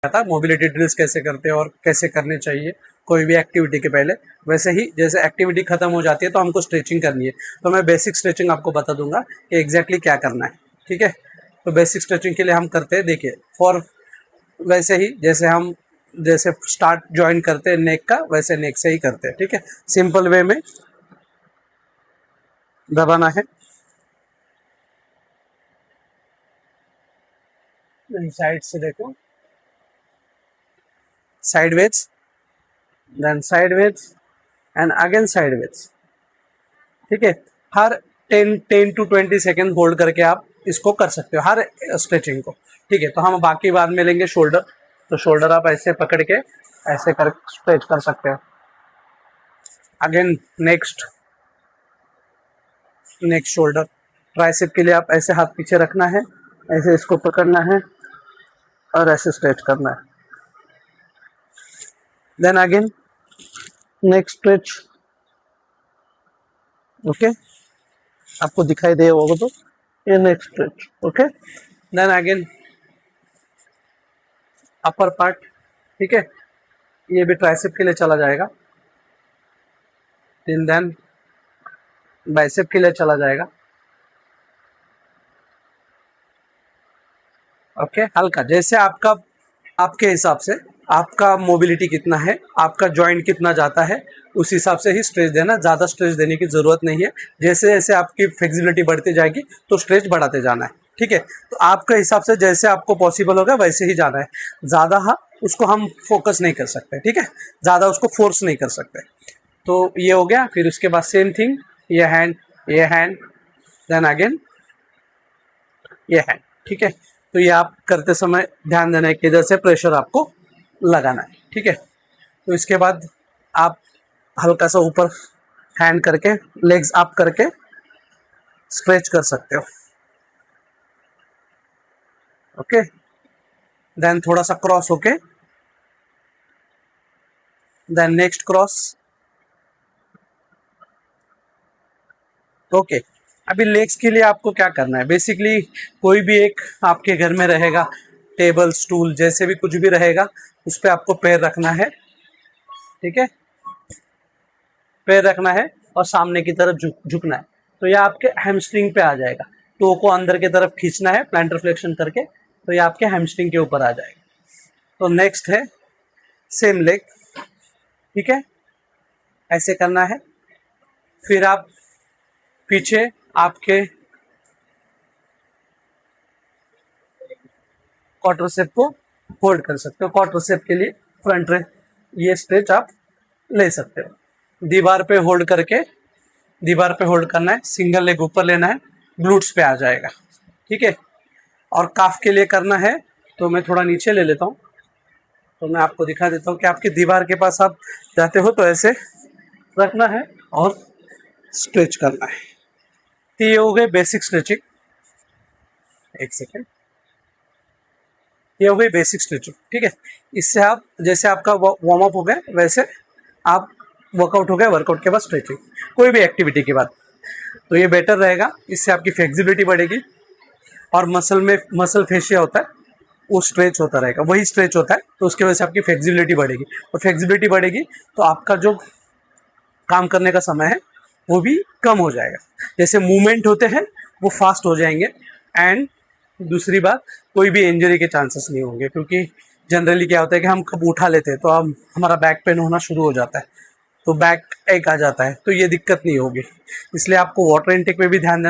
था mobility drills कैसे करते हैं और कैसे करने चाहिए कोई भी एक्टिविटी के पहले, वैसे ही जैसे एक्टिविटी खत्म हो जाती है तो हमको स्ट्रेचिंग करनी है, तो मैं बेसिक स्ट्रेचिंग आपको बता दूंगा कि एग्जैक्टली क्या करना है। ठीक है, तो बेसिक स्ट्रेचिंग के लिए हम करते हैं, देखिए फॉर वैसे ही जैसे स्टार्ट ज्वाइन करते हैं नेक का, वैसे नेक से ही करते हैं। ठीक है, सिंपल वे में दबाना है, साइड से देखो, sideways, then sideways and again sideways. ठीक है, हर 10 टू 20 सेकेंड होल्ड करके आप इसको कर सकते हो हर स्ट्रेचिंग को। ठीक है, तो हम बाकी बाद में लेंगे शोल्डर, तो शोल्डर आप ऐसे पकड़ के ऐसे कर स्ट्रेच कर सकते हो। अगेन नेक्स्ट शोल्डर, ट्राइसेप के लिए आप ऐसे हाथ पीछे रखना है, ऐसे इसको पकड़ना है और ऐसे स्ट्रेच करना है। Then again next stretch, okay, आपको दिखाई दे होगा तो ये next stretch, okay. Then again upper part, ठीक है, ये भी ट्राइसेप के लिए चला जाएगा, देन बाइसेप के लिए चला जाएगा। ओके, हल्का जैसे आपके हिसाब से आपका मोबिलिटी कितना है, आपका जॉइंट कितना जाता है, उस हिसाब से ही स्ट्रेच देना, ज़्यादा स्ट्रेच देने की ज़रूरत नहीं है। जैसे जैसे आपकी फ्लेक्सिबिलिटी बढ़ती जाएगी तो स्ट्रेच बढ़ाते जाना है। ठीक है, तो आपके हिसाब से जैसे आपको पॉसिबल होगा वैसे ही जाना है। ज़्यादा उसको हम फोकस नहीं कर सकते, ठीक है, ज़्यादा उसको फोर्स नहीं कर सकते। तो ये हो गया, फिर उसके बाद सेम थिंग, ये हैंड, देन अगेन ये हैंड। ठीक है, तो ये आप करते समय ध्यान देना है कि इधर से प्रेशर आपको लगाना है। ठीक है, तो इसके बाद आप हल्का सा ऊपर हैंड करके लेग्स अप करके स्ट्रेच कर सकते हो। ओके, देन थोड़ा सा क्रॉस होके, देन नेक्स्ट क्रॉस। ओके, अभी लेग्स के लिए आपको क्या करना है, बेसिकली कोई भी एक आपके घर में रहेगा, टेबल स्टूल जैसे भी कुछ भी रहेगा, उस पर आपको पैर रखना है। ठीक है, पैर रखना है और सामने की तरफ झुकना है, तो ये आपके हैमस्ट्रिंग पे आ जाएगा। टो को अंदर की तरफ खींचना है प्लांटर फ्लेक्शन करके, तो ये आपके हैमस्ट्रिंग के ऊपर आ जाएगा। तो नेक्स्ट है सेम लेग, ठीक है, ऐसे करना है। फिर आप पीछे आपके क्वाड्रिसेप को होल्ड कर सकते हो। क्वाड्रिसेप के लिए फ्रंट ये स्ट्रेच आप ले सकते हो। दीवार पे होल्ड करना है, सिंगल लेग ऊपर लेना है, ग्लूट्स पे आ जाएगा। ठीक है, और काफ के लिए करना है, तो मैं थोड़ा नीचे ले लेता हूँ, तो मैं आपको दिखा देता हूँ कि आपकी दीवार के पास आप जाते हो तो ऐसे रखना है और स्ट्रेच करना है। तो ये हो गए बेसिक स्ट्रेचिंग। एक सेकेंड, ये हो गई बेसिक स्ट्रेचिंग। ठीक है, इससे आप जैसे आपका वार्म अप हो गया वैसे आप वर्कआउट हो गया, वर्कआउट के बाद स्ट्रेचिंग, कोई भी एक्टिविटी के बाद, तो ये बेटर रहेगा। इससे आपकी फ्लेक्सिबिलिटी बढ़ेगी और मसल फेशिया होता है वो स्ट्रेच होता रहेगा, वही स्ट्रेच होता है, तो उसकी वजह से आपकी फ्लेक्सिबिलिटी बढ़ेगी, और फ्लेक्सिबिलिटी बढ़ेगी तो आपका जो काम करने का समय है वो भी कम हो जाएगा। जैसे मूवमेंट होते हैं वो फास्ट हो जाएंगे, एंड दूसरी बात, कोई भी इंजरी के चांसेस नहीं होंगे, क्योंकि जनरली क्या होता है कि हम कब उठा लेते हैं तो हम हमारा बैक पेन होना शुरू हो जाता है, तो बैक एक आ जाता है, तो ये दिक्कत नहीं होगी। इसलिए आपको वाटर इनटेक पे भी ध्यान देना।